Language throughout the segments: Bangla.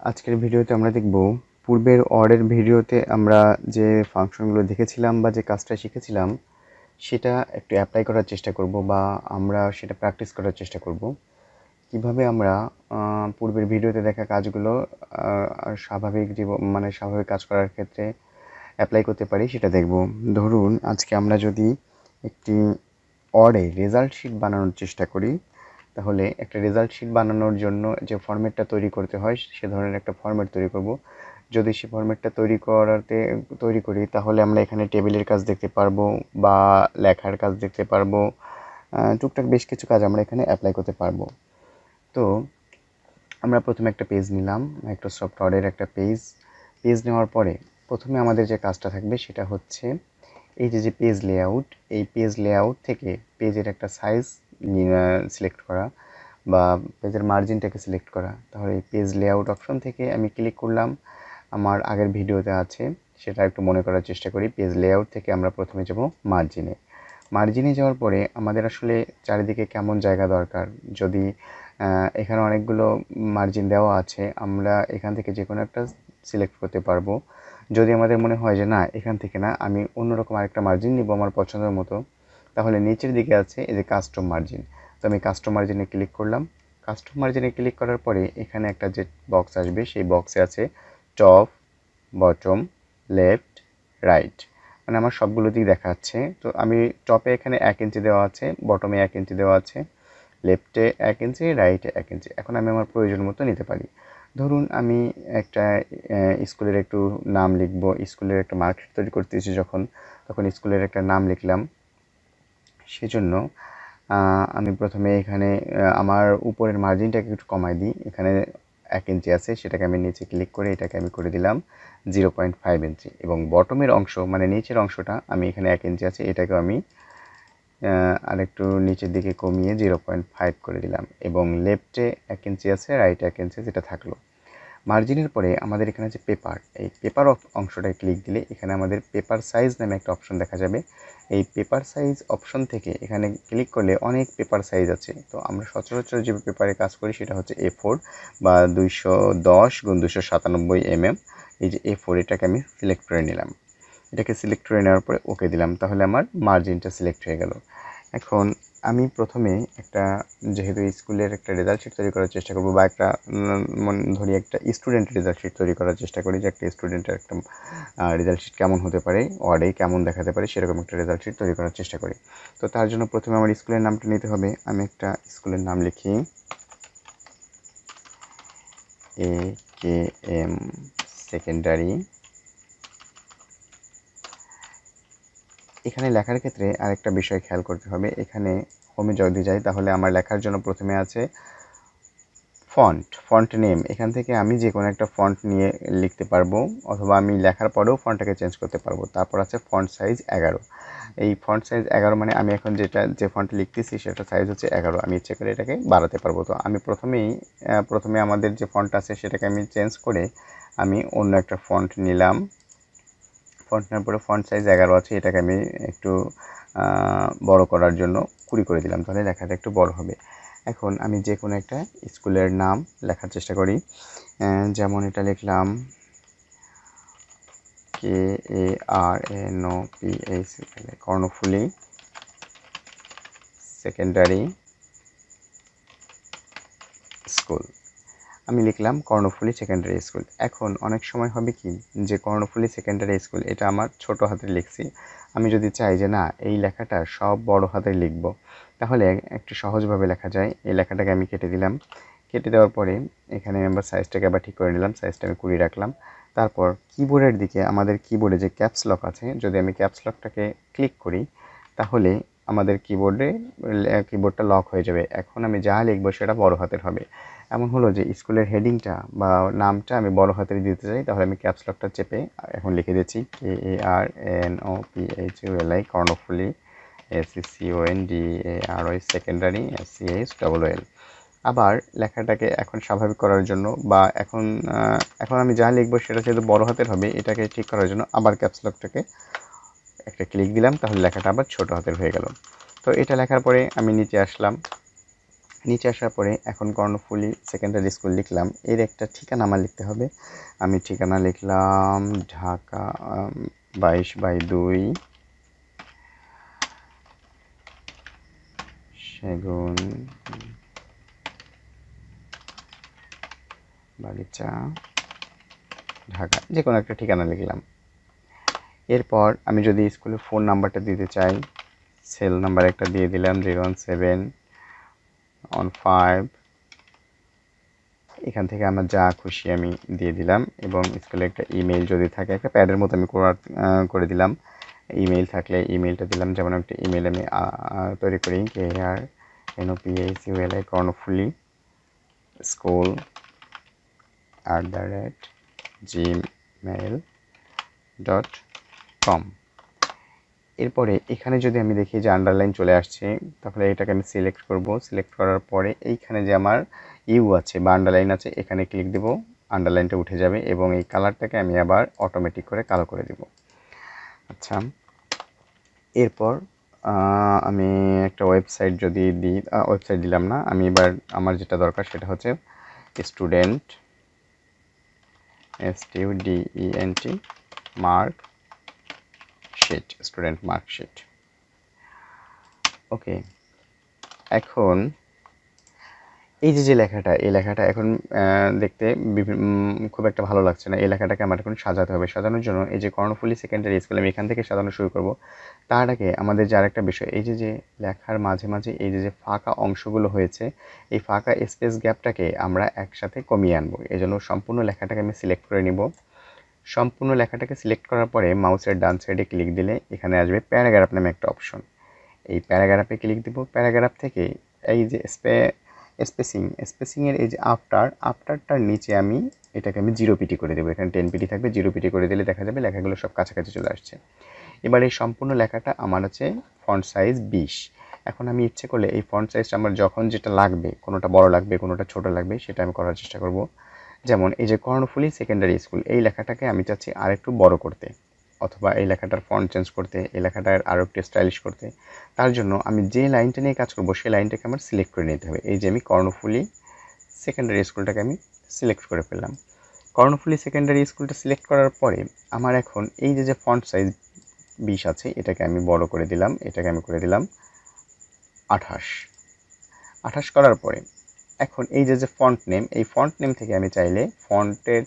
আজকের ভিডিওতে আমরা দেখব পূর্বের অরের ভিডিওতে আমরা যে ফাংশনগুলো দেখেছিলাম বা যে কাজটা শিখেছিলাম সেটা একটু অ্যাপ্লাই করার চেষ্টা করব বা আমরা সেটা প্র্যাকটিস করার চেষ্টা করব। কিভাবে আমরা পূর্বের ভিডিওতে দেখা কাজগুলো স্বাভাবিক স্বাভাবিক কাজ করার ক্ষেত্রে অ্যাপ্লাই করতে পারি সেটা দেখব। ধরুন আজকে আমরা যদি একটি অরে রেজাল্ট শিট বানানোর চেষ্টা করি, তাহলে একটা রেজাল্ট শিট বানানোর জন্য যে ফরম্যাটটা তৈরি করতে হয় সে ধরনের একটা ফরম্যাট তৈরি করব। যদি সে ফরম্যাটটা তৈরি করি তাহলে আমরা এখানে টেবিলের কাজ দেখতে পারবো বা লেখার কাজ দেখতে পারবো, টুকটাক বেশ কিছু কাজ আমরা এখানে অ্যাপ্লাই করতে পারবো। তো আমরা প্রথমে একটা পেজ নিলাম, মাইক্রোসফট ওয়ার্ডের একটা পেজ নেওয়ার পরে প্রথমে আমাদের যে কাজটা থাকবে সেটা হচ্ছে এই যে পেজ লেআউট, এই পেজ লেআউট থেকে পেজের একটা সাইজ সিলেক্ট করা বা পেজের মার্জিনটাকে সিলেক্ট করা। তাহলে এই পেজ লেআউট অপশন থেকে আমি ক্লিক করলাম, আমার আগের ভিডিওতে আছে সেটা একটু মনে করার চেষ্টা করি। পেজ লেআউট থেকে আমরা প্রথমে যাব মার্জিনে যাওয়ার পরে আমাদের আসলে চারিদিকে কেমন জায়গা দরকার, যদি এখানে অনেকগুলো মার্জিন দেওয়া আছে, আমরা এখান থেকে যে কোনো একটা সিলেক্ট করতে পারবো। যদি আমাদের মনে হয় যে না এখান থেকে না, আমি অন্যরকম আরেকটা মার্জিন নিব আমার পছন্দের মতো, তাহলে নিচের দিকে আছে এই যে কাস্টম মার্জিন। তো আমি কাস্টম মার্জিনে ক্লিক করলাম। কাস্টম মার্জিনে ক্লিক করার পরে এখানে একটা যে বক্স আসবে সেই বক্সে আছে টপ, বটম, লেফট, রাইট, মানে আমার সবগুলো দিক দেখাচ্ছে। তো আমি টপে এখানে 1 ইঞ্চি দেওয়া আছে, বটমে 1 ইঞ্চি দেওয়া আছে, লেফটে 1 ইঞ্চি, রাইটে 1 ইঞ্চি। এখন আমি আমার প্রয়োজন মতো নিতে পারি। ধরুন আমি একটা স্কুলের একটু নাম লিখবো, স্কুলের একটা মার্কশিট তৈরি করতেছি তখন স্কুলের একটা নাম লিখলাম। সেজন্য আমি প্রথমে এখানে আমার উপরের মার্জিনটাকে একটু কমাই দিই। এখানে 1 ইঞ্চি আছে, সেটাকে আমি নিচে ক্লিক করে এটাকে আমি করে দিলাম 0.5 ইঞ্চি, এবং বটমের অংশ মানে নিচের অংশটা আমি এখানে 1 ইঞ্চি আছে এটাকেও আমি আরেকটু নিচের দিকে কমিয়ে 0.5 করে দিলাম, এবং লেফটে 1 ইঞ্চি আছে, রাইটে 1 ইঞ্চি, যেটা থাকলো। মার্জিনের পরে আমাদের এখানে আছে পেপার, এই পেপার অংশটায় ক্লিক দিলে এখানে আমাদের পেপার সাইজ নামে একটা অপশন দেখা যাবে। এই পেপার সাইজ অপশন থেকে এখানে ক্লিক করলে অনেক পেপার সাইজ আছে। তো আমরা সচরাচর যে পেপারে কাজ করি সেটা হচ্ছে A4 বা 210x297 mm। এই যে A4 এটাকে আমি সিলেক্ট করে নিলাম। এটাকে সিলেক্ট করে নেওয়ার পরে ওকে দিলাম, তাহলে আমার মার্জিনটা সিলেক্ট হয়ে গেল। এখন আমি প্রথমে যেহেতু স্কুলের একটা রেজাল্ট শিট তৈরি করার চেষ্টা করব, বা একটা ধরি একটা স্টুডেন্টের রেজাল্ট শিট তৈরি করার চেষ্টা করি, যে একটা স্টুডেন্টের একটা রেজাল্ট শিট কেমন হতে পারে, ওয়ার্ডে কেমন দেখাতে পারে, সেরকম একটা রেজাল্ট শিট তৈরি করার চেষ্টা করি। তো তার জন্য প্রথমে আমার স্কুলের নামটা নিতে হবে। আমি একটা স্কুলের নাম লিখি, AKM সেকেন্ডারি। এখানে লেখার ক্ষেত্রে আরেকটা বিষয় খেয়াল করতে হবে, এখানে হোমে যদি যাই তাহলে আমার লেখার জন্য প্রথমে আছে ফন্ট নেম। এখান থেকে আমি যে কোনো একটা ফন্ট নিয়ে লিখতে পারবো, অথবা আমি লেখার পরেও ফন্টটাকে চেঞ্জ করতে পারবো। তারপর আছে ফন্ট সাইজ 11। এই ফন্ট সাইজ 11 মানে আমি এখন যে ফন্ট লিখতেছি সেটা সাইজ হচ্ছে 11, আমি ইচ্ছে করে এটাকে বাড়াতে পারবো। তো আমি প্রথমে আমাদের যে ফন্ট আছে সেটাকে আমি চেঞ্জ করে আমি অন্য একটা ফন্ট নিলাম। ফন্ট নেওয়ার পরে ফন্ট সাইজ 11 আছে, এটাকে আমি একটু বড় করার জন্য 20 করে দিলাম, তাহলে লেখাটা একটু বড় হবে। এখন আমি যে কোনো একটা স্কুলের নাম লেখার চেষ্টা করি, যেমন এটা লিখলাম KARNOPH কর্ণফুলী সেকেন্ডারি স্কুল। আমি লিখলাম কর্ণফুলী সেকেন্ডারি স্কুল। এখন অনেক সময় হবে কি যে কর্ণফুলী সেকেন্ডারি স্কুল এটা আমার ছোট হাতে লিখছি, আমি যদি চাই যে না এই লেখাটা সব বড় হাতে লিখব, তাহলে একটু সহজভাবে লেখা যায়। এই লেখাটাকে আমি কেটে দিলাম। কেটে দেওয়ার পরে এখানে আমরা সাইজটাকে আবার ঠিক করে নিলাম, সাইজটা আমি 20 রাখলাম। তারপর কিবোর্ডের দিকে আমাদের কিবোর্ডে যে ক্যাপস লক আছে, যদি আমি ক্যাপস লকটাকে ক্লিক করি তাহলে আমাদের কিবোর্ডটা লক হয়ে যাবে। এখন আমি যা লিখবো সেটা বড় হাতের হবে। এমন হলো যে স্কুলের হেডিংটা বা নামটা আমি বড় হাতের দিতে চাই, তাহলে আমি ক্যাপস লকটা চেপে এখন লিখে দিচ্ছি KARNOPHULI Karnaphuli SECONDARY secondary SCHOOL। আবার লেখাটাকে এখন স্বাভাবিক করার জন্য বা এখন আমি যা লিখবো সেটা যেহেতু বড় হাতের হবে, এটাকে ঠিক করার জন্য আবার ক্যাপস লকটাকে একটা ক্লিক দিলাম, তাহলে লেখাটা আবার ছোট হাতের হয়ে গেল। তো এটা লেখার পরে আমি নিচে আসলাম, নিচে আসার পরে এখন কর্ণফুলী সেকেন্ডারি স্কুল লিখলাম, এর একটা ঠিকানা আমার লিখতে হবে। আমি ঠিকানা লিখলাম ঢাকা 22/2 সেগুন বাগিচা, ঢাকা, যে কোনো একটা ঠিকানা লিখলাম। এরপর আমি যদি স্কুলের ফোন নাম্বারটা দিতে চাই, সেল নাম্বার একটা দিয়ে দিলাম 01715। এখান থেকে আমার যা খুশি আমি দিয়ে দিলাম, এবং স্কুলে একটা ইমেল যদি থাকে, একটা প্যাডের মতো আমি করে দিলাম। ইমেল থাকলে ইমেলটা দিলাম, যেমন একটা ইমেল আমি তৈরি করি, KRNOPACULI কর্ণফুলী স্কুল @gmail.com। এরপরে এখানে যদি আমি দেখি যে আন্ডারলাইন চলে আসছে, তাহলে এটাকে আমি সিলেক্ট করব। সিলেক্ট করার পরে এইখানে যে আমার ইউ আছে বা আন্ডারলাইন আছে, এখানে ক্লিক দেব, আন্ডারলাইনটা উঠে যাবে এবং এই কালারটাকে আমি আবার অটোমেটিক করে কালো করে দেব। আচ্ছা, এরপর আমি একটা ওয়েবসাইট যদি দিই, ওয়েবসাইট দিলাম না, আমি এবার আমার যেটা দরকার সেটা হচ্ছে student STUDENT marksheet, student marksheet. Okay, এখন এই যে লেখাটা, এই লেখাটা এখন দেখতে খুব একটা ভালো লাগছে না। এই লেখাটাকে আমার এখন সাজাতে হবে। সাজানোর জন্য এই যে কর্ণফুলী সেকেন্ডারি স্কুল, আমি এখান থেকে সাজানো শুরু করব। তার আগে আমাদের যার একটা বিষয়, এই যে লেখার মাঝে মাঝে এই যে ফাঁকা অংশগুলো হয়েছে, এই ফাঁকা স্পেস গ্যাপটাকে আমরা একসাথে কমিয়ে আনবো। এই জন্য সম্পূর্ণ লেখাটাকে আমি সিলেক্ট করে নিব। সম্পূর্ণ লেখাটাকে সিলেক্ট করার পরে মাউসের ডান সাইডে ক্লিক দিলে এখানে আসবে প্যারাগ্রাফ নামে একটা অপশন। এই প্যারাগ্রাফে ক্লিক দিব। প্যারাগ্রাফ থেকে এই যে স্পেসিংয়ের এই যে আফটারটার নিচে আমি এটাকে আমি 0 পিটি করে দেবো। এখানে 10 পিটি থাকবে, 0 পিটি করে দিলে দেখা যাবে লেখাগুলো সব কাছাকাছি চলে আসছে। এবার এই সম্পূর্ণ লেখাটা আমার হচ্ছে ফন্ট সাইজ 20। এখন আমি ইচ্ছে করলে এই ফন্ট সাইজটা আমার যখন যেটা লাগবে, কোনোটা বড় লাগবে, কোনোটা ছোট লাগবে, সেটা আমি করার চেষ্টা করব। যেমন এই যে কর্ণফুলী সেকেন্ডারি স্কুল, এই লেখাটাকে আমি চাচ্ছি আরেকটু বড় করতে, অথবা এই লেখাটার ফন্ট চেঞ্জ করতে, এই লেখাটার আরও একটু স্টাইলিশ করতে। তার জন্য আমি যে লাইনটা নিয়ে কাজ করবো সেই লাইনটাকে আমার সিলেক্ট করে নিতে হবে। এই যে আমি কর্ণফুলী সেকেন্ডারি স্কুলটাকে আমি সিলেক্ট করে ফেললাম। কর্ণফুলী সেকেন্ডারি স্কুলটা সিলেক্ট করার পরে আমার এখন এই যে ফন্ট সাইজ 20 আছে, এটাকে আমি বড় করে দিলাম, এটাকে আমি করে দিলাম 28 করার পরে এখন এই যে ফন্ট নেম, এই ফন্ট নেম থেকে আমি চাইলে ফন্টের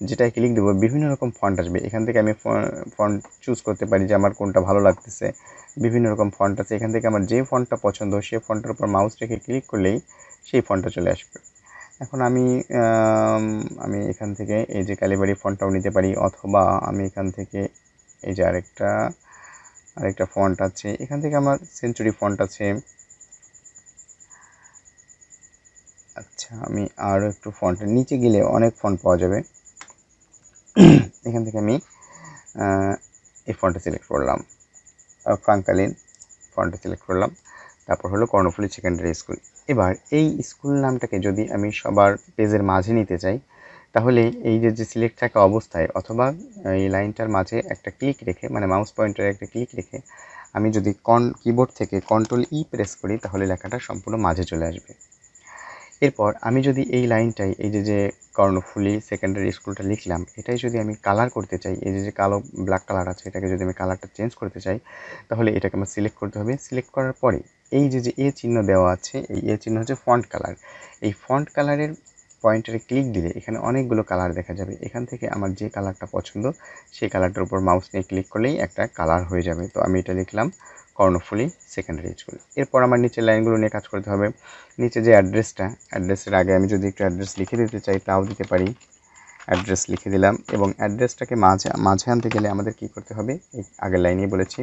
যেটা ক্লিক দেবো, বিভিন্ন রকম ফন্ট আসবে। এখান থেকে আমি ফন্ট চুজ করতে পারি যে আমার কোনটা ভালো লাগতেছে। বিভিন্ন রকম ফন্ট আছে, এখান থেকে আমার যে ফন্টটা পছন্দ সেই ফন্টের উপর মাউস রেখে ক্লিক করলেই সেই ফন্টটা চলে আসবে। এখন আমি এখান থেকে এই যে ক্যালিবারি ফন্টটাও নিতে পারি, অথবা আমি এখান থেকে এই যে আরেকটা ফন্ট আছে, এখান থেকে আমার সেঞ্চুরি ফন্ট আছে। আচ্ছা, আমি আরও একটু ফন্টের নিচে গেলে অনেক ফন্ট পাওয়া যাবে। এখান থেকে আমি এই ফন্টটা সিলেক্ট করলাম, ফ্রাঙ্কালিন ফন্টটা সিলেক্ট করলাম। তারপর হলো কর্ণফুলী সেকেন্ডারি স্কুল। এবার এই স্কুল নামটাকে যদি আমি সবার পেজের মাঝে নিতে চাই, তাহলে এই যে সিলেক্ট থাকা অবস্থায় অথবা এই লাইনটার মাঝে একটা ক্লিক রেখে, মানে মাউস পয়েন্টারে একটা ক্লিক রেখে আমি যদি কিবোর্ড থেকে Ctrl E প্রেস করি, তাহলে লেখাটা সম্পূর্ণ মাঝে চলে আসবে। এরপর আমি যদি এই লাইনটাই, এই যে কর্ণফুলী সেকেন্ডারি স্কুলটা লিখলাম, এটাই যদি আমি কালার করতে চাই, এই যে কালো ব্ল্যাক কালার আছে, এটাকে যদি আমি কালারটা চেঞ্জ করতে চাই, তাহলে এটাকে আমার সিলেক্ট করতে হবে। সিলেক্ট করার পরে এই যে এ চিহ্ন দেওয়া আছে, এই এ চিহ্ন হচ্ছে ফন্ট কালার। এই ফন্ট কালারের পয়েন্টারে ক্লিক দিলে এখানে অনেকগুলো কালার দেখা যাবে। এখান থেকে আমার যে কালারটা পছন্দ সেই কালারটার উপর মাউস নিয়ে ক্লিক করলেই একটা কালার হয়ে যাবে। তো আমি এটা লিখলাম কর্ণফুলী সেকেন্ডারি স্কুল। এরপর আমার নিচের লাইনগুলো নিয়ে কাজ করতে হবে। নিচে যে অ্যাড্রেসের আগে আমি যদি একটু অ্যাড্রেস লিখে দিতে চাই, তাও দিতে পারি। অ্যাড্রেস লিখে দিলাম, এবং অ্যাড্রেসটাকে মাঝে আনতে গেলে আমাদের কি করতে হবে, এই আগের লাইনেই বলেছি।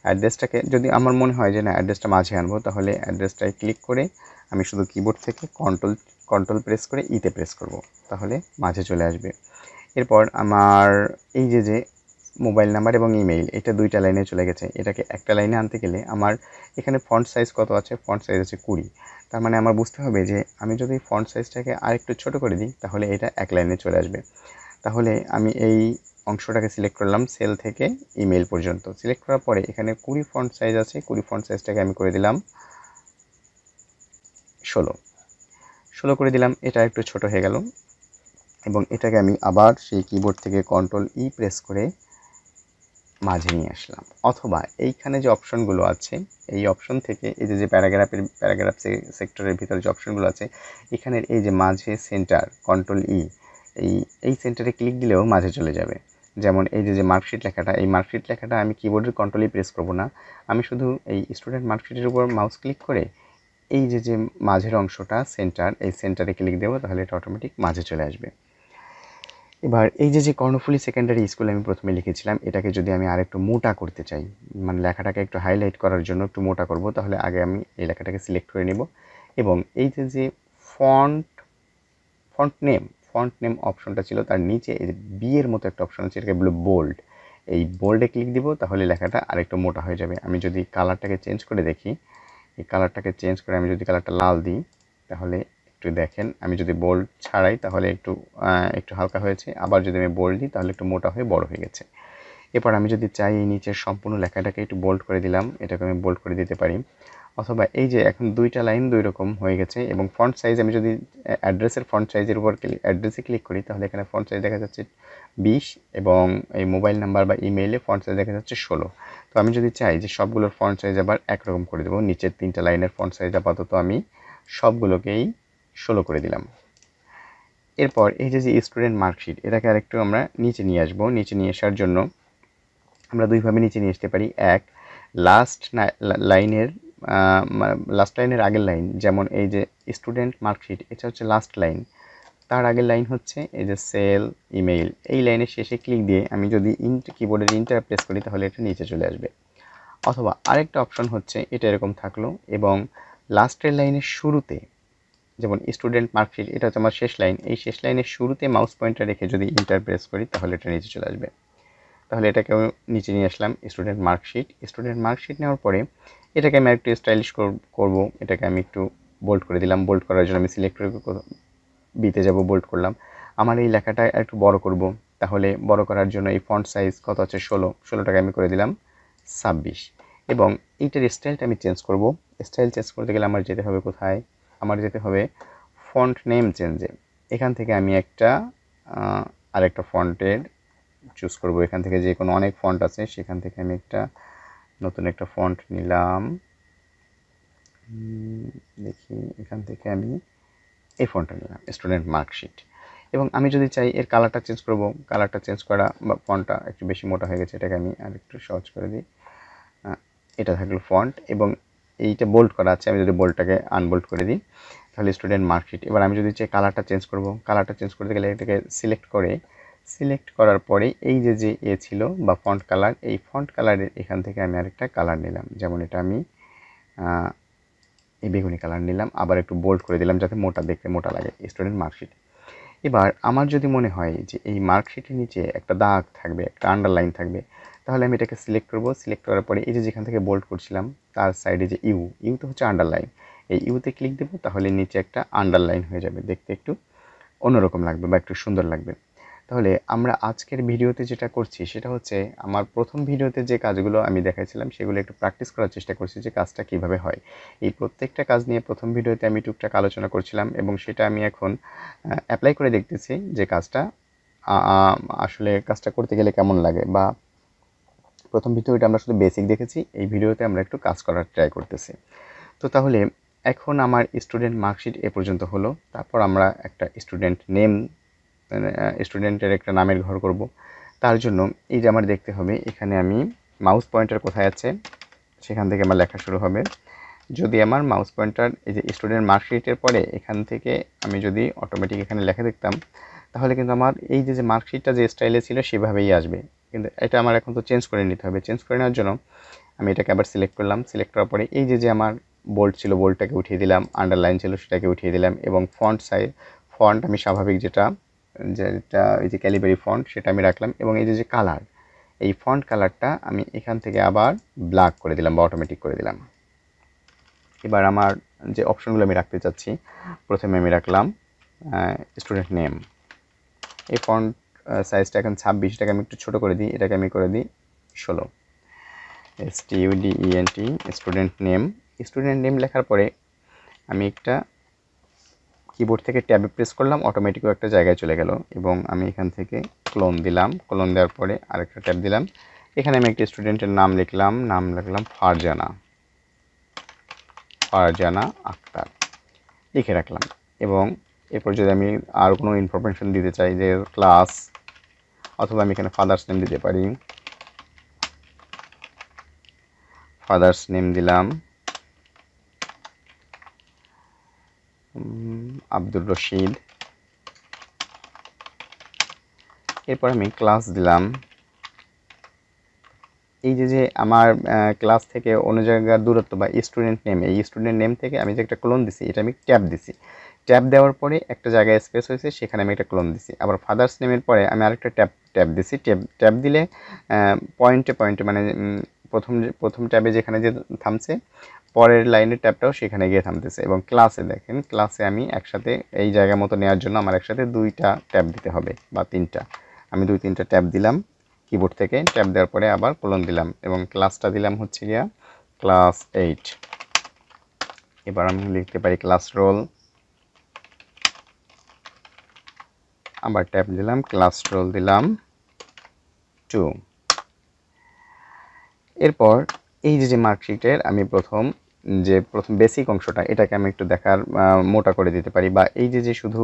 অ্যাড্রেসটাকে যদি আমার মনে হয় যে না অ্যাড্রেসটা মাঝে আনবো, তাহলে অ্যাড্রেসটায় ক্লিক করে আমি শুধু কিবোর্ড থেকে কন্ট্রোল প্রেস করে ইতে প্রেস করব, তাহলে মাঝে চলে আসবে। এরপর আমার এই যে মোবাইল নাম্বার এবং ইমেইল, এটা দুইটা লাইনে চলে গেছে। এটাকে একটা লাইনে আনতে গেলে আমার এখানে ফন্ট সাইজ কত আছে, ফন্ট সাইজ আছে 20। তার মানে আমার বুঝতে হবে যে আমি যদি ফন্ট সাইজটাকে আরেকটু ছোট করে দিই, তাহলে এটা এক লাইনে চলে আসবে। তাহলে আমি এই অংশটাকে সিলেক্ট করলাম, সেল থেকে ইমেইল পর্যন্ত। সিলেক্ট করার পরে এখানে 20 ফন্ট সাইজ আছে, 20 ফন্ট সাইজটাকে আমি করে দিলাম 16। 16 করে দিলাম। এটা একটু ছোট হয়ে গেল এবং এটাকে আমি আবার সেই কিবোর্ড থেকে Ctrl E প্রেস করে মাঝে নিয়ে আসলাম। অথবা এইখানে যে অপশনগুলো আছে এই অপশন থেকে এই যে প্যারাগ্রাফ সেক্টরের ভিতরে যে অপশনগুলো আছে এখানের এই যে মাঝে সেন্টার Ctrl E এই সেন্টারে ক্লিক দিলেও মাঝে চলে যাবে। যেমন এই যে মার্কশিট লেখাটা, এই মার্কশিট লেখাটা আমি কিবোর্ডের Ctrl E প্রেস করব না, আমি শুধু এই স্টুডেন্ট মার্কশিটের উপর মাউস ক্লিক করে এই যে মাঝের অংশটা সেন্টার, এই সেন্টারে ক্লিক দেবো, তাহলে এটা অটোমেটিক মাঝে চলে আসবে। এবার এই যে কর্ণফুলী সেকেন্ডারি স্কুল আমি প্রথমে লিখেছিলাম, এটাকে যদি আমি আরেকটু মোটা করতে চাই, মানে লেখাটাকে একটু হাইলাইট করার জন্য একটু মোটা করব, তাহলে আগে আমি এই লেখাটাকে সিলেক্ট করে নেব এবং এই যে ফন্ট নেম অপশনটা ছিল তার নিচে এই যে বি এর মতো একটা অপশন আছে, এটাকে বলে বোল্ড। এই বোল্ডে ক্লিক দিব, তাহলে লেখাটা আরেকটু মোটা হয়ে যাবে। আমি যদি কালারটাকে চেঞ্জ করে দেখি, এই কালারটাকে চেঞ্জ করে আমি যদি কালারটা লাল দিই, তাহলে একটু দেখেন, আমি যদি বোল্ড ছাড়াই তাহলে একটু হালকা হয়েছে, আবার যদি আমি বোল্ড দিই তাহলে একটু মোটা হয়ে বড় হয়ে গেছে। এরপর আমি যদি চাই এই নিচের সম্পূর্ণ লেখাটাকে একটু বোল্ড করে দিলাম, এটাকে আমি বোল্ড করে দিতে পারি। অথবা এই যে এখন দুইটা লাইন দুই রকম হয়ে গেছে এবং ফন্ট সাইজ আমি যদি অ্যাড্রেসের ফন্ট সাইজের উপর অ্যাড্রেসে ক্লিক করি, তাহলে এখানে ফন্ট সাইজ দেখা যাচ্ছে 20 এবং এই মোবাইল নাম্বার বা ইমেইলে ফন্ট সাইজ দেখা যাচ্ছে 16। তো আমি যদি চাই যে সবগুলোর ফন্ট সাইজ আবার একরকম করে দেবো, নিচের 3টা লাইনের ফন্ট সাইজ আপাতত আমি সবগুলোকেই 16 করে দিলাম। এরপর এই যে স্টুডেন্ট মার্কশিট, এটাকে আরেকটু আমরা নিচে নিয়ে আসবো। নিচে নিয়ে আসার জন্য আমরা দুইভাবে নিচে নিয়ে আসতে পারি। এক, লাস্ট লাইনের আগের লাইন, যেমন এই যে স্টুডেন্ট মার্কশিট, এটা হচ্ছে লাস্ট লাইন, তার আগের লাইন হচ্ছে এই যে সেল ইমেইল, এই লাইনের শেষে ক্লিক দিয়ে আমি যদি কিবোর্ডের ইন্টার প্রেস করি তাহলে এটা নিচে চলে আসবে। অথবা আরেকটা অপশন হচ্ছে এটা এরকম থাকলো এবং লাস্টের লাইনের শুরুতে, যেমন স্টুডেন্ট মার্কশিট, এটা হচ্ছে আমার শেষ লাইন, এই শেষ লাইনের শুরুতে মাউস পয়েন্টার রেখে যদি ইন্টার প্রেস করি তাহলে এটা নিচে চলে আসবে। তাহলে এটাকে নিচে নিয়ে আসলাম, স্টুডেন্ট মার্কশিট নেওয়ার পরে এটাকে আমি একটু স্টাইলিশ করব, এটাকে আমি একটু বোল্ড করে দিলাম। বোল্ড করার জন্য আমি সিলেক্ট করে বিতে যাব, বোল্ড করলাম। আমার এই লেখাটা একটু বড় করব, তাহলে বড় করার জন্য এই ফন্ট সাইজ কত আছে 16টাকে আমি করে দিলাম 26। এবং এইটার স্টাইলটা আমি চেঞ্জ করব। স্টাইল চেঞ্জ করতে গেলে আমার যেতে হবে কোথায়, আমার যেতে হবে ফন্ট নেম চেঞ্জে। এখান থেকে আমি আরেকটা ফন্টের চুজ করব, এখান থেকে যে কোনো অনেক ফন্ট আছে সেখান থেকে আমি নতুন একটা ফন্ট নিলাম। দেখি, এখান থেকে আমি এই ফন্টটা নিলাম, স্টুডেন্ট মার্কশিট। এবং আমি যদি চাই এর কালারটা চেঞ্জ করব, কালারটা চেঞ্জ করা বা ফন্টটা একটু বেশি মোটা হয়ে গেছে, এটাকে আমি আর একটু সহজ করে দিই। এটা থাকলো ফন্ট এবং এইটা বোল্ড করা আছে, আমি যদি বোল্ডটাকে আনবোল্ড করে দিই তাহলে স্টুডেন্ট মার্কশিট। এবার আমি যদি চাই কালারটা চেঞ্জ করব, কালারটা চেঞ্জ করতে গেলে এটাকে সিলেক্ট করার পরে এই যে ছিল বা ফন্ট কালার, এই ফন্ট কালারের এখান থেকে আমি আরেকটা কালার নিলাম, যেমন এটা আমি এই বেগুনি কালার নিলাম, আবার একটু বোল্ড করে দিলাম যাতে দেখতে মোটা লাগে, স্টুডেন্ট মার্কশিট। এবার আমার যদি মনে হয় যে এই মার্কশিটের নিচে একটা দাগ থাকবে, একটা আন্ডারলাইন থাকবে, তাহলে আমি এটাকে সিলেক্ট করব। সিলেক্ট করার পরে এই যেখান থেকে বোল্ড করছিলাম তার সাইডে যে ইউ তো হচ্ছে আন্ডারলাইন, এই ইউতে ক্লিক দেবো, তাহলে নিচে একটা আন্ডারলাইন হয়ে যাবে, দেখতে একটু অন্যরকম লাগবে বা একটু সুন্দর লাগবে। তাহলে আমরা আজকের ভিডিওতে যেটা করছি সেটা হচ্ছে আমার প্রথম ভিডিওতে যে কাজগুলো আমি দেখাইছিলাম সেগুলো একটু প্র্যাকটিস করার চেষ্টা করছি যে কাজটা কিভাবে হয়। এই প্রত্যেকটা কাজ নিয়ে প্রথম ভিডিওতে আমি টুকটাক আলোচনা করছিলাম এবং সেটা আমি এখন অ্যাপ্লাই করে দেখতেছি যে আসলে কাজটা করতে গেলে কেমন লাগে। বা প্রথম ভিডিওটা আমরা শুধু বেসিক দেখেছি, এই ভিডিওতে আমরা একটু কাজ করার ট্রাই করতেছি। তো তাহলে এখন আমার স্টুডেন্ট মার্কশিট এ পর্যন্ত হলো। তারপর আমরা একটা স্টুডেন্টের একটা নামের ঘর করব। তার জন্য এই যে আমার দেখতে হবে এখানে আমি মাউস পয়েন্টার কোথায় আছে সেখান থেকে আমার লেখা শুরু হবে। যদি আমার মাউস পয়েন্টার এই যে স্টুডেন্ট মার্কশিটের পরে এখান থেকে আমি যদি অটোমেটিক এখানে লেখা দেখতাম, তাহলে কিন্তু আমার এই যে মার্কশিটটা যে স্টাইলে ছিল সেভাবেই আসবে। কিন্তু এটা আমার এখন তো চেঞ্জ করে নিতে হবে। চেঞ্জ করে নেওয়ার জন্য আমি এটাকে আবার সিলেক্ট করলাম। সিলেক্ট করার পরে এই যে আমার বোল্ড ছিল, বোল্ডটাকে উঠিয়ে দিলাম, আন্ডারলাইন ছিল সেটাকে উঠিয়ে দিলাম এবং ফন্ট আমি স্বাভাবিক যেটা এই যে ক্যালিবারি ফন্ট সেটা আমি রাখলাম এবং এই যে কালার, এই ফন্ট কালারটা আমি এখান থেকে আবার ব্ল্যাক করে দিলাম বা অটোমেটিক করে দিলাম। এবার আমার যে অপশনগুলো আমি রাখতে চাচ্ছি, প্রথমে আমি রাখলাম স্টুডেন্ট নেম, এই ফন্ট সাইজটা এখন 26, টাকে আমি একটু ছোটো করে দিই, এটাকে আমি করে দিই 16। স্টুডেন্ট নেম লেখার পরে আমি একটা কিবোর্ড থেকে ট্যাবে প্রেস করলাম, অটোমেটিকও একটা জায়গায় চলে গেল। এবং আমি এখান থেকে ক্লোন দিলাম, ক্লোন দেওয়ার পরে আরেকটা ট্যাব দিলাম। এখানে আমি একটা স্টুডেন্টের নাম লিখলাম ফারজানা আক্তার, লিখে রাখলাম। এবং এরপর যদি আমি আর কোনো ইনফরমেশন দিতে চাই, যে ক্লাস, অথবা আমি এখানে ফাদার্স নেম দিতে পারি, ফাদার্স নেম দিলাম আব্দুর রশিদ। এরপর আমি ক্লাস দিলাম। এই যে আমার ক্লাস থেকে অন্য জায়গার দূরত্ব বা স্টুডেন্ট নেম, এই স্টুডেন্ট নেম থেকে আমি যে একটা ক্লোন দিছি, এটা আমি ট্যাব দিছি। ট্যাব দেওয়ার পরে একটা জায়গায় স্পেস হয়েছে, সেখানে আমি একটা ক্লোন দিছি। আবার ফাদার্স নেমের পরে আমি আরেকটা ট্যাব দিছি। ট্যাব দিলে পয়েন্টে মানে প্রথম ট্যাবে যেখানে যে থামছে, পরের লাইনের ট্যাবটাও সেখানে গিয়ে থামতেছে। এবং ক্লাসে দেখেন, ক্লাসে আমি একসাথে এই জায়গা মতো নেওয়ার জন্য আমার একসাথে 2টা ট্যাব দিতে হবে বা 3টা। আমি 2-3টা ট্যাব দিলাম কিবোর্ড থেকে। ট্যাব দেওয়ার পরে আবার কোলন দিলাম এবং ক্লাসটা দিলাম হচ্ছে গিয়া ক্লাস 8। এবার আমি লিখতে পারি ক্লাস রোল, আবার ট্যাব দিলাম, ক্লাস রোল দিলাম 2। এরপর এই যে মার্কশিটের আমি প্রথম বেসিক অংশটা, এটাকে আমি একটু দেখার মোটা করে দিতে পারি। বা এই যে শুধু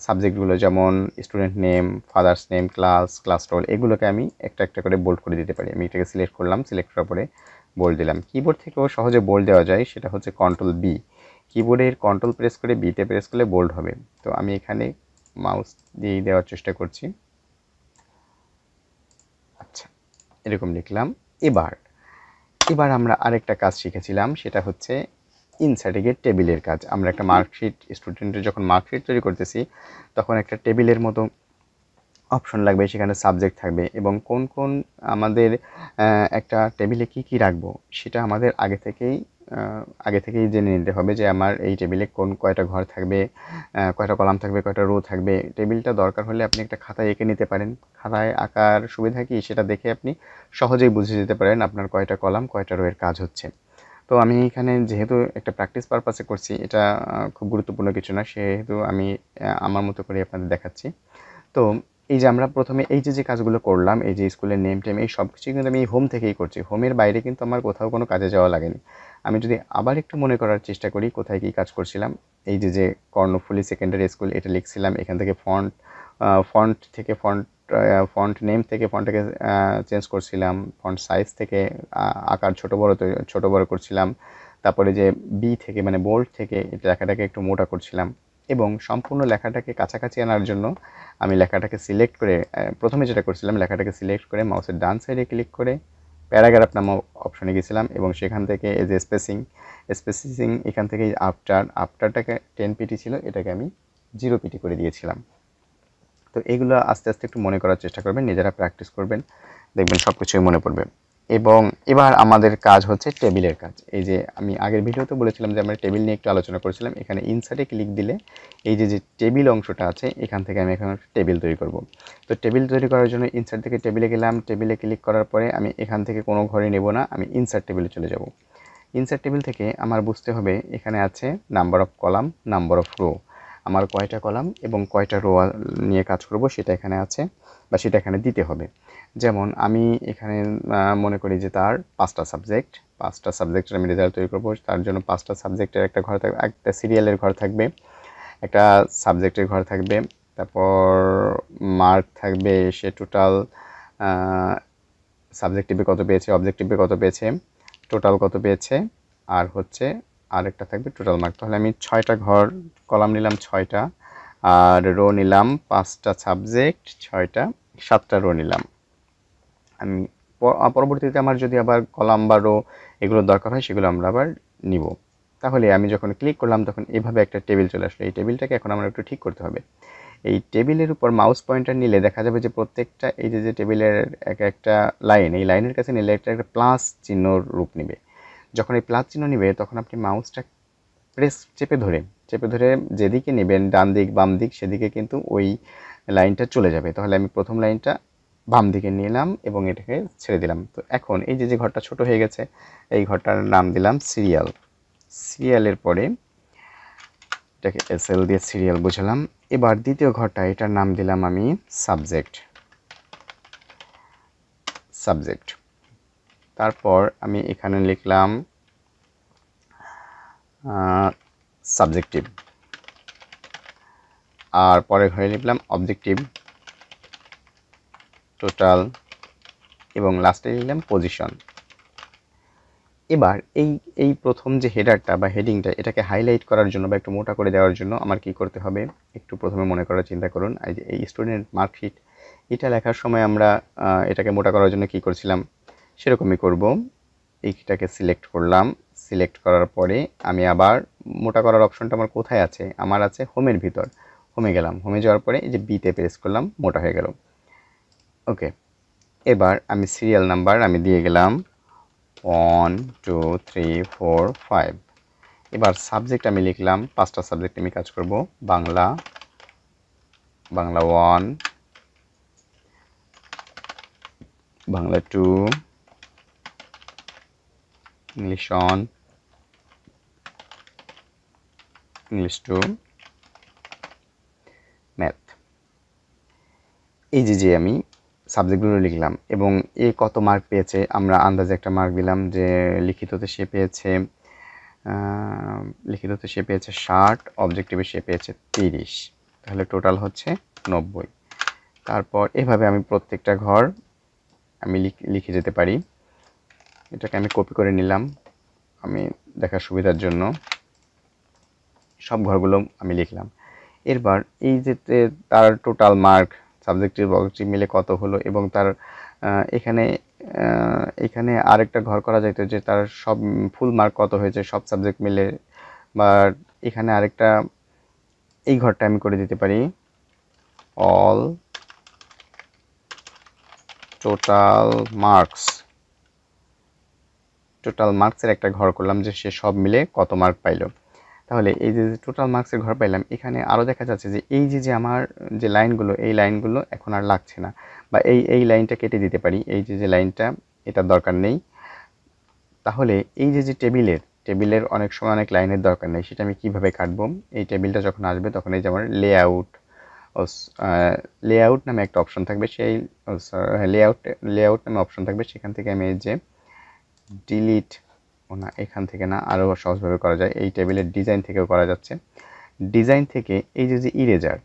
সাবজেক্টগুলো, যেমন student name, father's name, class roll, এগুলোকে আমি একটা একটা করে বোল্ড করে দিতে পারি। আমি এটাকে সিলেক্ট করলাম, সিলেক্ট করার পরে বোল্ড দিলাম। কিবোর্ড থেকেও সহজে বোল্ড দেওয়া যায়, সেটা হচ্ছে Ctrl+B। কিবোর্ডের কন্ট্রোল প্রেস করে বিতে প্রেস করলে বোল্ড হবে। তো আমি এখানে মাউস দিয়ে দেওয়ার চেষ্টা করছি। আচ্ছা, এরকম লিখলাম। এবার আমরা আরেকটা কাজ শিখেছিলাম, সেটা হচ্ছে ইনসার্টে গিয়ে টেবিলের কাজ। আমরা একটা মার্কশিট, স্টুডেন্টের যখন মার্কশিট তৈরি করতেছি, তখন একটা টেবিলের মতো অপশন লাগবে, সেখানে সাবজেক্ট থাকবে এবং কোন আমাদের একটা টেবিলে কি রাখবো, সেটা আমাদের আগে থেকেই জেনে নিতে হবে। যে আমার এই টেবিলে কয়টা ঘর থাকবে, কয়টা কলাম থাকবে, কয়টা রো থাকবে। টেবিলটা দরকার হলে আপনি একটা খাতায় এঁকে নিতে পারেন। খাতায় আঁকার সুবিধা কি, সেটা দেখে আপনি সহজেই বুঝে যেতে পারেন আপনার কয়টা কলাম, কয়টা রো এর কাজ হচ্ছে। তো আমি এখানে যেহেতু একটা প্র্যাকটিস পারপাসে করছি, এটা খুব গুরুত্বপূর্ণ কিছু না, সেহেতু আমি আমার মতো করে আপনাদের দেখাচ্ছি। তো এই যে আমরা প্রথমে এই যে কাজগুলো করলাম, এই যে স্কুলের নেম টেম, এই সব কিছুই কিন্তু আমি হোম থেকেই করছি। হোমের বাইরে কিন্তু আমার কোথাও কোনো কাজে যাওয়া লাগেনি। আমি যদি আবার একটু মনে করার চেষ্টা করি কোথায় কী কাজ করছিলাম, এই যে কর্ণফুলী সেকেন্ডারি স্কুল, এটা লিখছিলাম। এখান থেকে ফন্ট নেম থেকে ফন্টটাকে চেঞ্জ করছিলাম। ফন্ট সাইজ থেকে আকার ছোট বড় করছিলাম। তারপরে যে বি থেকে মানে বোল্ড থেকে লেখাটাকে একটু মোটা করছিলাম। এবং সম্পূর্ণ লেখাটাকে কাছাকাছি আনার জন্য আমি লেখাটাকে সিলেক্ট করে, প্রথমে যেটা করছিলাম, লেখাটাকে সিলেক্ট করে মাউসের ডান সাইডে ক্লিক করে প্যারাগ্রাফ নামক অপশনে গেছিলাম এবং সেখান থেকে এই যে স্পেসিং এখান থেকে আফটারটাকে 10 পিটি ছিল, এটাকে আমি 0 পিটি করে দিয়েছিলাম। তো এগুলো আস্তে আস্তে একটু মনে করার চেষ্টা করবেন, নিজেরা প্র্যাকটিস করবেন, দেখবেন সব কিছুই মনে পড়বে। এবং এবার আমাদের কাজ হচ্ছে টেবিলের কাজ। এই যে আমি আগের ভিডিওতে বলেছিলাম যে আমরা টেবিল নিয়ে একটু আলোচনা করেছিলাম। এখানে ইনসার্টে ক্লিক দিলে এই যে টেবিল অংশটা আছে, এখান থেকে আমি এখন একটা টেবিল তৈরি করব। তো টেবিল তৈরি করার জন্য ইনসার্ট থেকে টেবিলে গেলাম। টেবিলে ক্লিক করার পরে আমি এখান থেকে কোনো ঘরে নেব না, আমি ইনসার্ট টেবিলে চলে যাব। ইনসার্ট টেবিল থেকে আমার বুঝতে হবে এখানে আছে number of column, number of rho. আমার কয়টা কলাম এবং কয়টা রো নিয়ে কাজ করব সেটা এখানে আছে বা সেটা এখানে দিতে হবে। যেমন আমি এখানে মনে করি যে তার 5টা সাবজেক্টের আমি রেজাল্ট তৈরি করব। তার জন্য 5টা সাবজেক্টের একটা ঘর থাকবে, একটা সিরিয়ালের ঘর থাকবে, একটা সাবজেক্টের ঘর থাকবে, তারপর মার্ক থাকবে, সে টোটাল সাবজেক্টিভে কত পেয়েছে, অবজেক্টিভে কত পেয়েছে, টোটাল কত পেয়েছে, আর হচ্ছে আরেকটা থাকবে টোটাল মার্ক। তাহলে আমি 6টা ঘর কলাম নিলাম, 6টা, আর রো নিলাম 5টা সাবজেক্ট, 7টা রো নিলাম। আমি পরবর্তীতে আমার যদি আবার কলাম বা রো এগুলো দরকার হয়, সেগুলো আমরা আবার নিব। তাহলে আমি যখন ক্লিক করলাম তখন এভাবে একটা টেবিল চলে আসলো। এই টেবিলটাকে এখন আমরা একটু ঠিক করতে হবে। এই টেবিলের উপর মাউস পয়েন্টার নিলে দেখা যাবে যে প্রত্যেকটা এই যে টেবিলের একটা লাইন, এই লাইনের কাছে নিলে একটা প্লাস চিহ্নর রূপ নেবে। যখন এই প্লাস চিহ্ন নেবে তখন আপনি মাউসটা চেপে ধরে যেদিকে নেবেন, ডান দিক বাম দিক, সেদিকে কিন্তু ওই লাইনটা চলে যাবে। তাহলে আমি প্রথম লাইনটা বাম দিকে নিলাম এবং এটাকে ছেড়ে দিলাম। তো এখন এই যে ঘরটা ছোট হয়ে গেছে, এই ঘরটার নাম দিলাম সিরিয়ালের পরে এটাকে এসএল দিয়ে সিরিয়াল বোঝালাম। এবার দ্বিতীয় ঘরটা, এটার নাম দিলাম আমি সাবজেক্ট। তারপর আমি এখানে লিখলাম সাবজেক্টিভ, আর পরের ঘরে লিখলাম অবজেক্টিভ, টোটাল এবং লাস্টে লিখলাম পজিশন। এবার এই প্রথম যে হেডারটা বা হেডিংটা, এটাকে হাইলাইট করার জন্য বা একটু মোটা করে দেওয়ার জন্য আমার কি করতে হবে, একটু প্রথমে মনে করার চিন্তা করুন। এই স্টুডেন্ট মার্কশিট, এটা লেখার সময় আমরা এটাকে মোটা করার জন্য কি করছিলাম, সেরকমই করব। এইটাকে সিলেক্ট করলাম। সিলেক্ট করার পরে আমি আবার মোটা করার অপশনটা আমার কোথায় আছে, আমার আছে হোমের ভিতর। হোমে গেলাম, হোমে যাওয়ার পরে এই যে বিতে প্রেস করলাম, মোটা হয়ে গেল। ওকে, এবার আমি সিরিয়াল নাম্বার আমি দিয়ে গেলাম 1 2 3 4 5। এবার সাবজেক্ট আমি লিখলাম, 5টা সাবজেক্ট আমি কাজ করব। Bangla 1, Bangla 2, English 1, English 2, math. এই যে আমি সাবজেক্টগুলো লিখলাম এবং এ কত মার্ক পেয়েছে আমরা আন্দাজে একটা মার্ক দিলাম যে লিখিততে সে পেয়েছে 60, অবজেক্টিভে সে পেয়েছে 30, তাহলে টোটাল হচ্ছে 90। তারপর এভাবে আমি প্রত্যেকটা ঘর আমি লিখে যেতে পারি। এটাকে আমি কপি করে নিলাম আমি দেখার সুবিধার জন্য, সব ঘরগুলো আমি লিখলাম। এরপর এই যে তার টোটাল মার্ক সাবজেক্টিভ অবজেক্টিভ মিলে কত হলো, এবং তার এখানে আরেকটা ঘর করা যেত যে তার সব ফুল মার্ক কত হয়েছে সব সাবজেক্ট মিলে, বা এখানে আরেকটা এই ঘরটা আমি করে দিতে পারি অল টোটাল মার্কসের একটা ঘর করলাম যে সে সব মিলে কত মার্ক পাইলো। তাহলে এই যে টোটাল মার্কসের ঘর পাইলাম, এখানে আরও দেখা যাচ্ছে যে এই যে আমার যে লাইনগুলো, এই লাইনগুলো এখন আর লাগছে না, বা এই লাইনটা কেটে দিতে পারি। এই যে লাইনটা, এটার দরকার নেই। তাহলে এই যে টেবিলের অনেক সময় অনেক লাইনের দরকার নেই, সেটা আমি কিভাবে কাটবো। এই টেবিলটা যখন আসবে তখন এই যে আমার লেআউট নামে একটা অপশন থাকবে, সেই লেআউট নামে অপশন থাকবে, সেখান থেকে আমি এই যে ডিলিট না, এখান থেকে না, আরও সহজভাবে করা যায়, এই টেবিলের ডিজাইন থেকেও করা যাচ্ছে। ডিজাইন থেকে এই যে ইরেজার,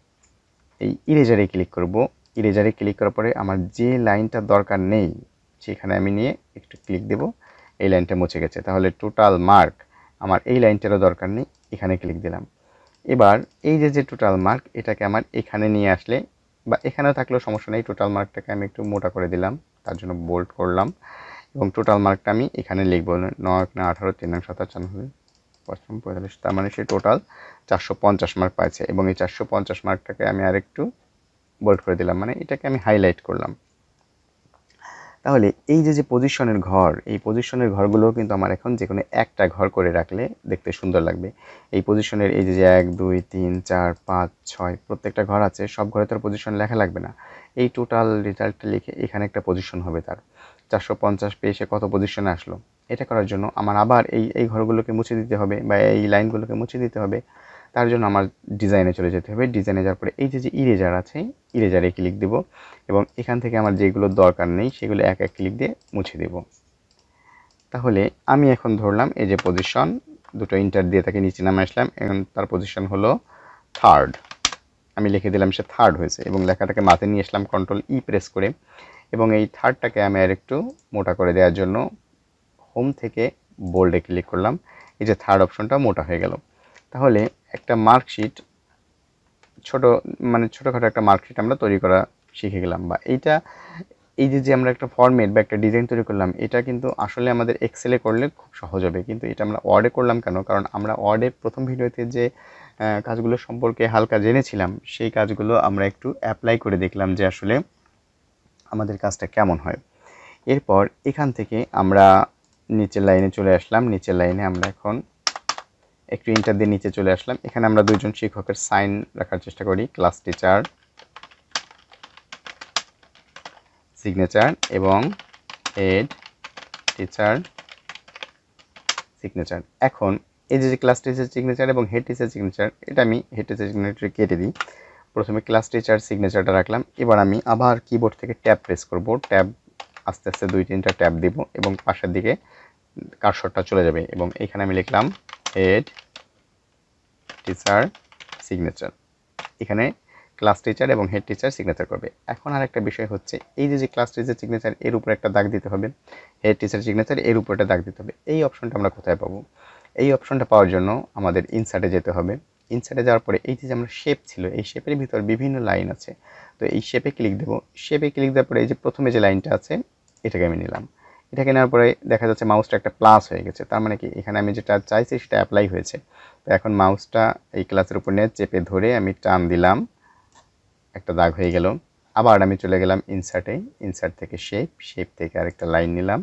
এই ইরেজারে ক্লিক করব। ইরেজারে ক্লিক করার পরে আমার যে লাইনটা দরকার নেই সেখানে আমি নিয়ে একটু ক্লিক দেব, এই লাইনটা মুছে গেছে। তাহলে টোটাল মার্ক আমার এই লাইনটারও দরকার নেই, এখানে ক্লিক দিলাম। এবার এই যে টোটাল মার্ক, এটাকে আমার এখানে নিয়ে আসলে, বা এখানেও থাকলেও সমস্যা নেই, টোটাল মার্কটাকে আমি একটু মোটা করে দিলাম, তার জন্য বোল্ড করলাম, এবং টোটাল মার্কটা আমি এখানে লিখব 9 18 3 57 45, তার মানে সে টোটাল 450 মার্ক পাইছে। এবং এই 450 মার্কটাকে আমি আরেকটু বোল্ড করে দিলাম, মানে এটাকে আমি হাইলাইট করলাম। তাহলে এই যে পজিশনের ঘর, এই পজিশনের ঘরগুলোও কিন্তু আমার এখন যে কোনো একটা ঘর করে রাখলে দেখতে সুন্দর লাগবে। এই পজিশনের এই যে 1 2 3 4 5 6 প্রত্যেকটা ঘর আছে, সব ঘরে তার পজিশন লেখা লাগবে না। এই টোটাল রেজাল্টটা লিখে এখানে একটা পজিশন হবে তার, 450 পেয়ে সে কত পজিশনে আসলো। এটা করার জন্য আমার আবার এই ঘরগুলোকে মুছে দিতে হবে, বা এই লাইনগুলোকে মুছে দিতে হবে। তার জন্য আমার ডিজাইনে চলে যেতে হবে। ডিজাইনে যাওয়ার পরে এই যে ইরেজার আছে, ইরেজারে ক্লিক দেব, এবং এখান থেকে আমার যেগুলোর দরকার নেই সেগুলো এক এক ক্লিক দিয়ে মুছে দেব। তাহলে আমি এখন ধরলাম এই যে পজিশন, দুটো ইন্টার দিয়ে তাকে নিচে নামে আসলাম, এখন তার পজিশন হলো 3rd। আমি লিখে দিলাম সে 3rd হয়েছে, এবং লেখাটাকে মাথায় নিয়ে আসলাম কন্ট্রোল ই প্রেস করে, এবং এই 3rdটাকে আমি আর একটু মোটা করে দেওয়ার জন্য হোম থেকে বোল্ডে ক্লিক করলাম। এই যে 3rd অপশনটা মোটা হয়ে গেল। তাহলে একটা মার্কশিট ছোটোখাটো একটা মার্কশিট আমরা তৈরি করা শিখে গেলাম। বা এই যে আমরা একটা ফরম্যাট বা একটা ডিজাইন তৈরি করলাম, এটা কিন্তু আসলে আমাদের এক্সেলে করলে খুব সহজ হবে, কিন্তু এটা আমরা ওয়ার্ডে করলাম কেন? কারণ আমরা ওয়ার্ডে প্রথম ভিডিওতে যে কাজগুলো সম্পর্কে হালকা জেনেছিলাম, সেই কাজগুলো আমরা একটু অ্যাপ্লাই করে দেখলাম যে আসলে আমাদের কাজটা কেমন হয়। এরপর এখান থেকে আমরা নিচের লাইনে চলে আসলাম। নিচের লাইনে আমরা এখন একটু ইন্টার দিয়ে নিচে চলে আসলাম। এখানে আমরা দুইজন শিক্ষকের সাইন রাখার চেষ্টা করি, ক্লাস টিচার, সিগনেচার, এবং হেড টিচার সিগনেচার। এখন এই যে ক্লাস টিচার সিগনেচার এবং হেড টিচার সিগনেচার, এটা আমি হেড টিচার সিগনেচার কেটে দিই। প্রথমে ক্লাস টিচার সিগনেচারটা রাখলাম। এবার আমি আবার কিবোর্ড থেকে ট্যাব প্রেস করব। ট্যাব আস্তে আস্তে 2-3টা ট্যাব দিব এবং পাশের দিকে কার্সরটা চলে যাবে এবং এইখানে আমি লিখলাম হেড টিচার সিগনেচার। এখানে ক্লাস টিচার এবং হেড টিচার সিগনেচার করবে। এখন আর একটা বিষয় হচ্ছে, এই যে ক্লাস টিচার সিগনেচার এর উপরে একটা দাগ দিতে হবে, হেড টিচার সিগনেচার এর উপরে একটা দাগ দিতে হবে। এই অপশনটা আমরা কোথায় পাবো? এই অপশনটা পাওয়ার জন্য আমাদের ইনসার্টে যেতে হবে। ইনসার্টে যাওয়ার পরে এই যে আমরা শেপ ছিল, এই শেপের ভিতর বিভিন্ন লাইন আছে। তো এই শেপে ক্লিক দেবো। শেপে ক্লিক দেওয়ার পরে এই যে প্রথমে যে লাইনটা আছে এটাকে আমি নিলাম। এটাকে নেওয়ার পরে দেখা যাচ্ছে মাউসটা একটা প্লাস হয়ে গেছে, তার মানে কি এখানে আমি যেটা চাইছি সেটা অ্যাপ্লাই হয়েছে। তো এখন মাউসটা এই ক্লাসের উপর নিয়ে চেপে ধরে আমি টান দিলাম, একটা দাগ হয়ে গেল। আবার আমি চলে গেলাম ইনসার্টে, ইনসার্ট থেকে শেপ, শেপ থেকে আরেকটা লাইন নিলাম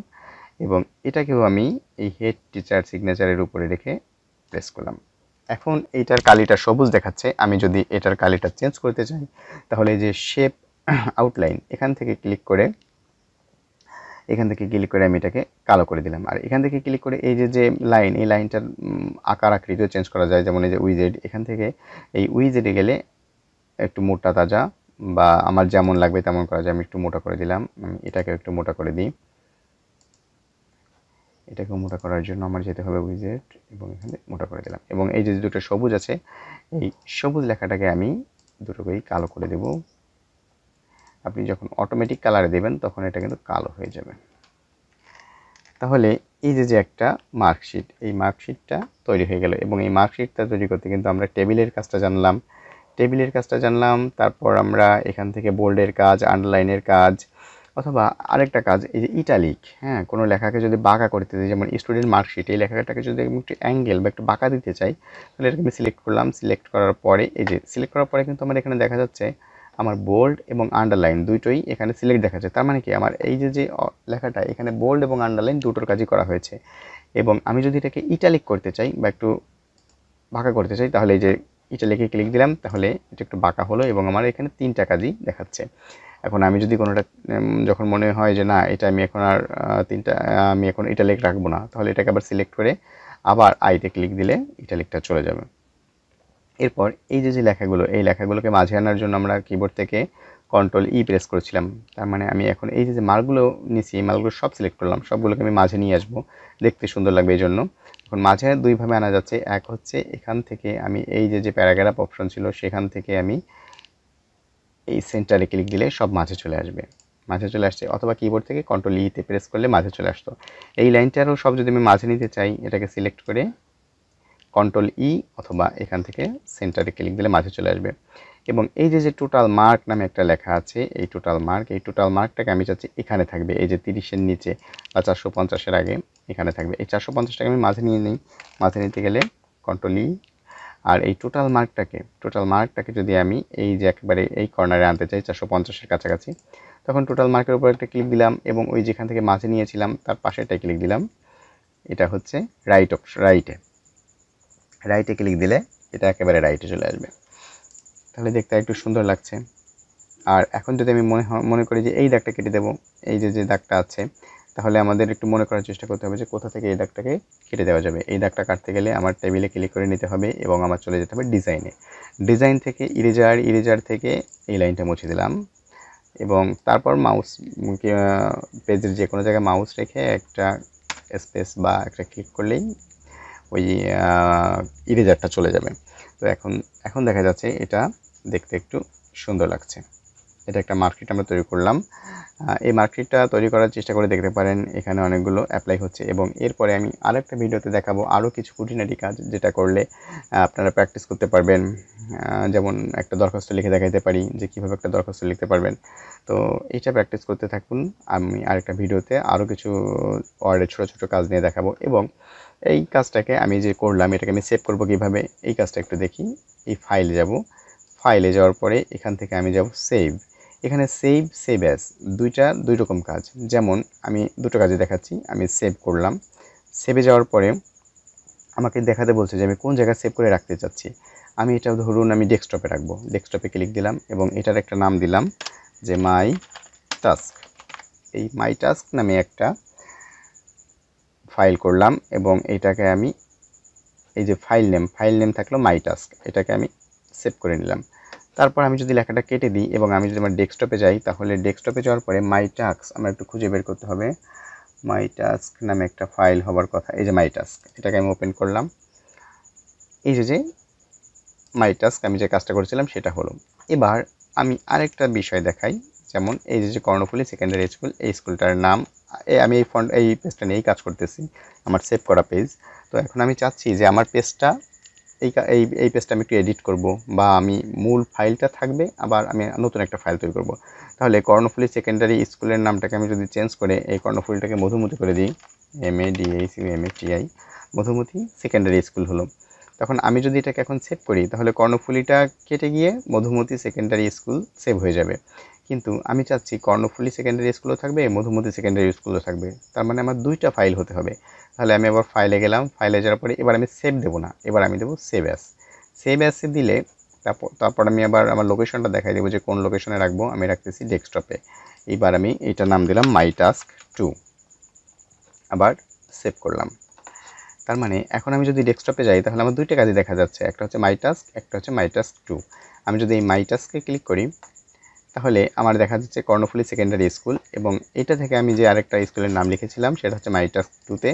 এবং এটাকেও আমি এই হেড টিচার সিগনেচারের উপরে রেখে প্রেস করলাম। এখন এইটার কালিটা সবুজ দেখাচ্ছে। আমি যদি এটার কালিটা চেঞ্জ করতে চাই তাহলে এই যে শেপ আউটলাইন এখান থেকে ক্লিক করে আমি এটাকে কালো করে দিলাম। আর এখান থেকে ক্লিক করে এই যে লাইন, এই লাইনটার আকার আকৃতিও চেঞ্জ করা যায়। যেমন এই যে উইজেড, এখান থেকে এই উইজেডে গেলে একটু মোটা তাজা বা আমার যেমন লাগবে তেমন করা যায়। আমি একটু মোটা করে দিলাম, আমি এটাকে একটু মোটা করে দিই। এটাকে মোটা করার জন্য আমার যেতে হবে উইজেড এবং এখানে মোটা করে দিলাম এবং এই যে দুটো সবুজ আছে, এই সবুজ লেখাটাকে আমি দুটোকেই কালো করে দেব। আপনি যখন অটোমেটিক কালারে দেবেন তখন এটা কিন্তু কালো হয়ে যাবে। তাহলে এই যে একটা মার্কশিট, এই মার্কশিটটা তৈরি হয়ে গেল এবং এই মার্কশিটটা তৈরি করতে কিন্তু আমরা টেবিলের কাজটা জানলাম। তারপর আমরা এখান থেকে বোল্ডের কাজ, আন্ডারলাইনের কাজ, অথবা আরেকটা কাজ এই যে ইটালিক, হ্যাঁ, কোনো লেখাকে যদি বাঁকা করতে চাই, যেমন স্টুডেন্ট মার্কশিট, এই লেখাটাকে যদি আমি একটু অ্যাঙ্গেল বা একটু বাঁকা দিতে চাই তাহলে এটাকে আমি সিলেক্ট করলাম। সিলেক্ট করার পরে এই যে সিলেক্ট করার পরে কিন্তু আমার এখানে দেখা যাচ্ছে আমার বোল্ড এবং আন্ডারলাইন দুটোই এখানে সিলেক্ট দেখাচ্ছে। তার মানে কি আমার এই যে লেখাটা এখানে বোল্ড এবং আন্ডারলাইন দুটোর কাজই করা হয়েছে। এবং আমি যদি এটাকে ইটালিক করতে চাই বা একটু বাঁকা করতে চাই তাহলে এই যে ইটালিকে ক্লিক দিলাম, তাহলে এটা একটু বাঁকা হলো এবং আমার এখানে 3টা কাজই দেখাচ্ছে। এখন আমি যদি কোনোটা যখন মনে হয় যে না এটা আমি এখন আর আমি এখন ইটালিক রাখবো না, তাহলে এটাকে আবার সিলেক্ট করে আবার আইতে ক্লিক দিলে ইটালিকটা চলে যাবে। এরপর এই যে লেখাগুলো, এই লেখাগুলোকে মাঝে আনার জন্য আমরা কিবোর্ড থেকে Ctrl E প্রেস করেছিলাম। তার মানে আমি এখন এই যে মার্কগুলো নিচ্ছি, এই মার্কগুলো সব সিলেক্ট করলাম, সবগুলোকে আমি মাঝে নিয়ে আসবো, দেখতে সুন্দর লাগবে এই জন্য। এখন মাঝে দুইভাবে আনা যাচ্ছে। এক হচ্ছে এখান থেকে আমি এই যে প্যারাগ্রাফ অপশন ছিল সেখান থেকে আমি এই সেন্টারে ক্লিক দিলে সব মাঝে চলে আসবে, মাঝে চলে আসছে, অথবা কিবোর্ড থেকে Ctrl E তে প্রেস করলে মাঝে চলে আসতো। এই লাইনটারও সব যদি আমি মাঝে নিতে চাই এটাকে সিলেক্ট করে Ctrl E অথবা এখান থেকে সেন্টারে ক্লিক দিলে মাঝে চলে আসবে। এবং এই যে টোটাল মার্ক নামে একটা লেখা আছে, এই টোটাল মার্কটাকে আমি চাচ্ছি এখানে থাকবে, এই যে 30-এর নিচে বা 450-এর আগে এখানে থাকবে। এই 450টাকে আমি মাঝে নিয়ে নিই। মাঝে নিতে গেলে Ctrl E, আর এই টোটাল মার্কটাকে যদি আমি এই যে একেবারে এই কর্নারে আনতে চাই 450-এর কাছাকাছি, তখন টোটাল মার্কের উপর একটা ক্লিক দিলাম এবং ওই যেখান থেকে মাঝে নিয়েছিলাম তার পাশে একটা ক্লিক দিলাম। এটা হচ্ছে রাইটে ক্লিক দিলে এটা একেবারে রাইটে চলে আসবে, তাহলে দেখতে একটু সুন্দর লাগছে। আর এখন যদি আমি মনে করি যে এই দাগটা কেটে দেবো, এই যে দাগটা আছে, তাহলে আমাদের একটু মনে করার চেষ্টা করতে হবে যে কোথা থেকে এই দাগটাকে কেটে দেওয়া যাবে। এই দাগটা কাটতে গেলে আমার টেবিলে ক্লিক করে নিতে হবে এবং আমার চলে যেতে হবে ডিজাইন থেকে ইরেজার থেকে এই লাইনটা মুছে দিলাম এবং তারপর মাউস পেজের যে কোনো জায়গায় মাউস রেখে একটা স্পেস বা একটা ক্লিক করলেই ওই ইরেজারটা চলে যাবে। তো এখন দেখা যাচ্ছে এটা দেখতে একটু সুন্দর লাগছে। এটা একটা মার্কশিট আমরা তৈরি করলাম। এই মার্কশিটটা তৈরি করার চেষ্টা করে দেখতে পারেন, এখানে অনেকগুলো অ্যাপ্লাই হচ্ছে এবং এরপরে আমি আরেকটা ভিডিওতে দেখাবো আরও কিছু খুঁটিনাটি কাজ যেটা করলে আপনারা প্র্যাকটিস করতে পারবেন। যেমন একটা দরখাস্ত লিখে দেখাইতে পারি যে কীভাবে একটা দরখাস্ত লিখতে পারবেন। তো এইটা প্র্যাকটিস করতে থাকুন। আমি আরেকটা ভিডিওতে আরও কিছু ওয়ার্ডের ছোটো ছোটো কাজ নিয়ে দেখাবো এবং এই কাজটাকে আমি যে করলাম এটাকে আমি সেভ করবো কীভাবে, এই কাজটা একটু দেখি। এই ফাইলে যাওয়ার পরে এখান থেকে আমি যাব সেভ। এখানে সেভ অ্যাজ দুই রকম কাজ। যেমন আমি দুটো কাজে দেখাচ্ছি। আমি সেভ করলাম, সেভে যাওয়ার পরে আমাকে দেখাতে বলছে যে আমি কোন জায়গায় সেভ করে রাখতে চাচ্ছি। আমি এটা ধরুন আমি ডেস্কটপে রাখবো, ডেস্কটপে ক্লিক দিলাম এবং এটার একটা নাম দিলাম যে মাই টাস্ক। এই মাই টাস্ক নামে একটা ফাইল করলাম এবং এইটাকে আমি এই যে ফাইল নেম থাকলো মাই টাস্ক, এটাকে আমি সেভ করে নিলাম। তারপর আমি যদি লেখাটা কেটে দিই এবং আমি যদি আমার ডেস্কটপে যাই, তাহলে ডেস্কটপে যাওয়ার পরে মাই টাস্ক আমরা একটু খুঁজে বের করতে হবে। মাই টাস্ক নামে একটা ফাইল হবার কথা, এই যে মাই টাস্ক, এটাকে আমি ওপেন করলাম। এই যে মাই টাস্ক আমি যে কাজটা করেছিলাম সেটা হলো। এবার আমি আরেকটা বিষয় দেখাই, যেমন এই যে কর্ণফুলী সেকেন্ডারি স্কুল, এই স্কুলটার নাম আমি এই পেজটা নিয়েই কাজ করতেছি, আমার সেভ করা পেজ। তো এখন আমি চাচ্ছি যে আমার পেজটা এই পেজটা আমি একটু এডিট করব, বা আমি মূল ফাইলটা থাকবে, আবার আমি নতুন একটা ফাইল তৈরি করব। তাহলে কর্ণফুলী সেকেন্ডারি স্কুলের নামটাকে আমি যদি চেঞ্জ করে এই কর্ণফুলীটাকে মধুমতি করে দিই, MADHUMATI, মধুমতি সেকেন্ডারি স্কুল হলো। তখন আমি যদি এটাকে এখন সেভ করি, তাহলে কর্ণফুলীটা কেটে গিয়ে মধুমতি সেকেন্ডারি স্কুল সেভ হয়ে যাবে। কিন্তু আমি চাচ্ছি কর্ণফুলী সেকেন্ডারি স্কুলও থাকবে, মধুমতি সেকেন্ডারি স্কুলও থাকবে, তার মানে আমার দুইটা ফাইল হতে হবে। তাহলে আমি আবার ফাইলে গেলাম, ফাইলে যাওয়ার পরে এবার আমি সেভ দেবো না, এবার আমি দেবো সেভ অ্যাস। সেভ অ্যাসে দিলে তারপর আমি আবার আমার লোকেশনটা দেখাই দেবো যে কোন লোকেশনে রাখবো। আমি রাখতেছি ডেস্কটপে। এইবার আমি এটার নাম দিলাম মাই টাস্ক 2, আবার সেভ করলাম। তার মানে এখন আমি যদি ডেস্কটপে যাই, তাহলে আমার দুইটা কাজই দেখা যাচ্ছে, একটা হচ্ছে মাই টাস্ক, একটা হচ্ছে মাই টাস্ক 2। আমি যদি এই মাই টাস্কে ক্লিক করি, তাহলে আমার দেখা যাচ্ছে কর্ণফুলী সেকেন্ডারি স্কুল, এবং এটা থেকে আমি যে আরেকটা স্কুলের নাম লিখেছিলাম সেটা হচ্ছে মাই টাস্ক 2তে,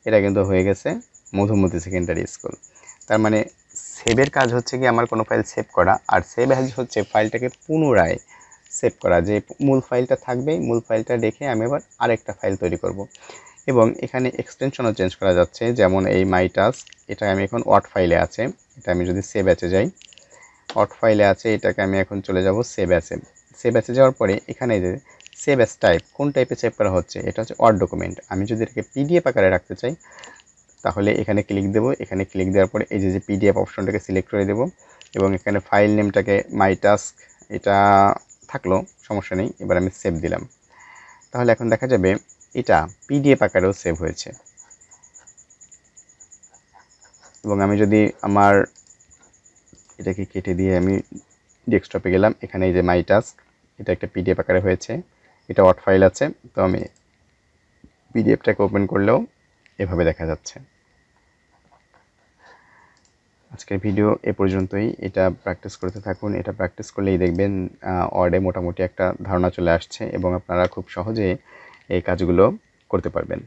এটা কিন্তু হয়ে গেছে মধুমতি সেকেন্ডারি স্কুল। তার মানে সেভের কাজ হচ্ছে কি আমার কোনো ফাইল সেভ করা, আর সেভ অ্যাজ হচ্ছে ফাইলটাকে পুনরায় সেভ করা, যে মূল ফাইলটা থাকবে, মূল ফাইলটা রেখে আমি আবার আরেকটা ফাইল তৈরি করব। এবং এখানে এক্সটেনশনও চেঞ্জ করা যাচ্ছে, যেমন এই মাই টাস্ক, এটা আমি এখন ওয়ার্ড ফাইলে আছে, এটা আমি যদি সেভ অ্যাসে যাই, ওয়ার্ড ফাইলে আছে, এটাকে আমি এখন চলে যাব সেভ অ্যাসে। সেভ অ্যাসে যাওয়ার পরে এখানে যে সেভ অ্যাস টাইপ, কোন টাইপে সেভ করা হচ্ছে, এটা হচ্ছে ওয়ার্ড ডকুমেন্ট। আমি যদি এটাকে পিডিএফ আকারে রাখতে চাই, তাহলে এখানে ক্লিক দেব। এখানে ক্লিক দেওয়ার পরে এই যে পিডিএফ অপশনটাকে সিলেক্ট করে দেব, এবং এখানে ফাইল নেমটাকে মাই টাস্ক এটা থাকলো, সমস্যা নেই। এবার আমি সেভ দিলাম, তাহলে এখন দেখা যাবে এটা পিডিএফ আকারেও সেভ হয়েছে। এবং আমি যদি আমার এটাকে কেটে দিয়ে আমি ডেস্কটপে গেলাম, এখানে এই যে মাই টাস্ক, এটা একটা পিডিএফ আকারে হয়েছে, এটা ওয়ার্ড ফাইল আছে, তো আমি পিডিএফটাকে ওপেন করলেও এভাবে দেখা যাচ্ছে। আজকের ভিডিও এ পর্যন্তই। এটা প্র্যাকটিস করতে থাকুন, এটা প্র্যাকটিস করলেই দেখবেন ওয়ার্ডে মোটামুটি একটা ধারণা চলে আসছে, এবং আপনারা খুব সহজে এই কাজগুলো করতে পারবেন।